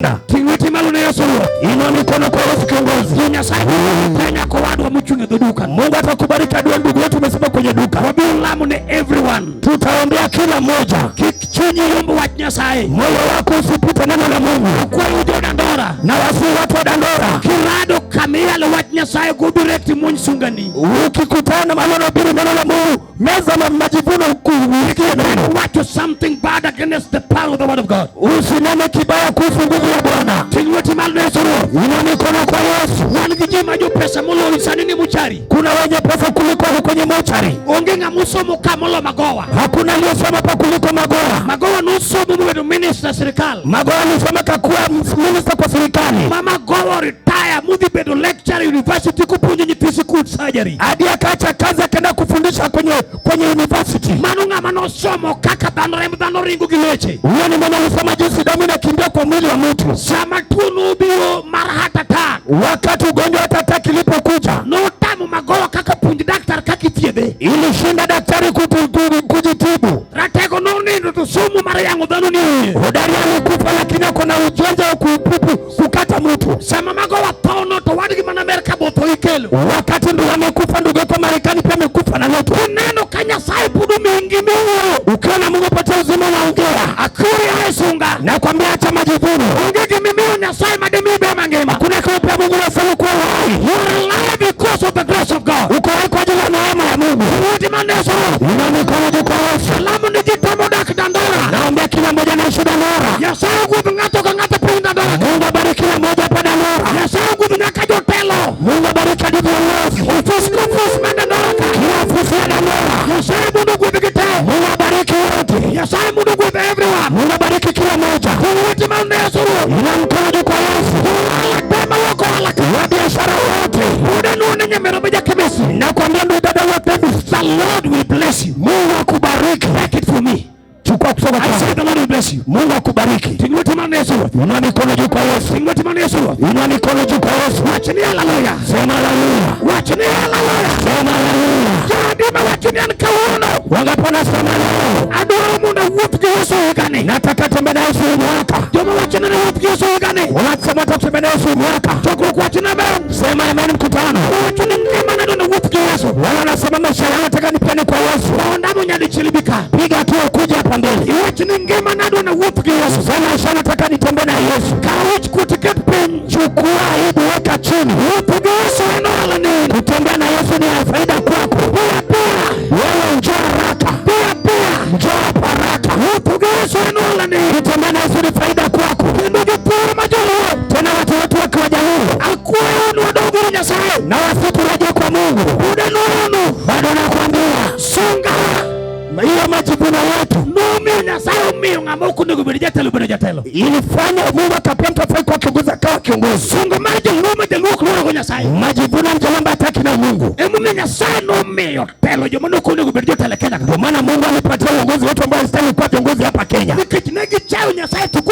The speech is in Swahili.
Bwana. Tingwiti malu na Yesu. Inua mikono kwa Yesu kiongozi. Nyasaye Kenya kwa watu wa mchunge duka. Mungu atakubariki adui ndugu yetu umesema kwenye duka. Wabi ulamu ni everyone. Tutaombea kila mmoja. Kichunyi yumbu wa Nyasaye. Moyo wako usipite neno la Mungu. Kwa ujo Dandora. Na wasi watu wa Dandora. Kirado kamia le wa Nyasaye go direct munsungani. Ukikutana maneno bila neno la Mungu, meza majivuno kuikia neno. Watch something bad against the power of the word of God. Usinene kibaya kuhusu nguvu ya Bwana. Tingwiti malu na Yesu. Inua mikono kwa Yesu. Wanigijima jo pesa mulo lisanini muchari. Kuna wenye pesa kuliko kwenye mochari. Ongenga musomo kamolo magowa. Hakuna aliyesoma pa kuliko Magoa. Magowa nusomo mwedu minister serikali. Magoa alisoma kakuwa minister kwa serikali. Mama Gowa retire mudi bedo lecture university kupunye nyitisi good surgery. Hadi akacha kazi akaenda kufundisha kwenye university. Manunga manosomo kaka dhano ringu gileche. Huyo ni mwana alisoma jinsi damu inakimbia kwa mwili wa mtu. Sama tunu biyo mara hatata. Wakati ugonjwa hatata kilipokuja. No tamu Magowa kaka punji daktari kaki tiede. Ilishinda daktari kujitibu. Ratego noni ndo sumu mara yangu dhano ni uye. Hodari alikufa lakini akona ujanja wa kukata mtu. Sama Magowa tono to wadigi mana Amerika boto ikelo. Wakati ndio amekufa ndugu kwa Marekani pia amekufa na loto. Neno kanya sai pudu mingi mingi. Ukiona Mungu pata uzima unaongea. Akuri haisunga. Na kwambia acha majivuno. Ongege mimi Nyasaye mademi bema ngema. Kuna kwa Mungu anasema kwa hai. You are alive because of the grace of God. Uko hai kwa ajili ya neema ya Mungu. Wote maneso. Ina mikono kwa Yesu. Salamu ni jitamo dak Dandora. Naomba kila mmoja na shida Dandora. Nyasaye nguvu ngato kwa ngata punda Dandora. Mungu abariki kila mmoja hapa Dandora. Nyasaye nguvu nyaka jotelo. Mungu abariki hadithi ya Yesu. Ofisi manda Dandora. Kila ofisi ya Dandora. Nyasaye mundu nguvu kite. Mungu abariki wote. Nyasaye mundu nguvu everyone. Mungu abariki kila mmoja. Wote maneso. Ina mikono kwa Yesu. Tema wako halaka. Wa biashara wote. Muda nuone nyamero beja kemesi. Nakwambia ndugu dada wote, The Lord will bless you. Mungu akubariki. Take it for me. Chukua kutoka I say kwa the Lord will bless you. Mungu akubariki. Tingwiti maneso. Inua mikono juu kwa Yesu. Tingwiti maneso. Inua mikono juu kwa Yesu. Wachini haleluya. Sema haleluya. Wachini haleluya. Sema haleluya. Jadima wachini ankawuno. Wangapona sema leo. Adoro muna wupi Yesu ugani. Nataka tembe na Yesu mwaka. Joma wachini na wupi Yesu ugani. Wanasema tembe na Yesu mwaka. Chokro kwa wachini amen. Sema amen mkutano. Wachini ngema na wupi Yesu. Wanasema maisha yangu nataka nipende kwa Yesu. Waondamu nyadi chilibika. Piga tu kuja hapa mbele. Wachini ngema na wupi Yesu. Sema maisha nataka nitembe na Yesu. Kawich kutiket pen. Chukua aibu weka chini. Wupi Yesu eno alani. Kutembea na Yesu ni faida kwako. Pia. Wewe njoo haraka. Pia. Njoo haraka. Wupi Yesu eno alani. Kutembea na Yesu ni faida kwako. Ndugu pura majalo. Tena watu wetu wakiwa jahili. Akuwa unu wadogo Nyasaye. Na wasiturejea kwa Mungu. Uda nunu. Bado nakwambia. Songa. Hiyo majivuno yetu. Numi Nyasaye umiyo ngamoku ndugu bidi jatelo. Ilifanya Mungu akapia mtafai kwa kiongozi akawa kiongozi. Songa maji lume jaluku lura kwa Nyasaye. Majivuno mjalamba hataki na Mungu. Mumi Nyasaye numiyo telo jomanuku ndugu bidi jatelo Kenya. Kwa maana Mungu alipatia uongozi wetu ambao alistahili kuwa viongozi hapa Kenya. Nikitinegi chao Nyasaye tukuki.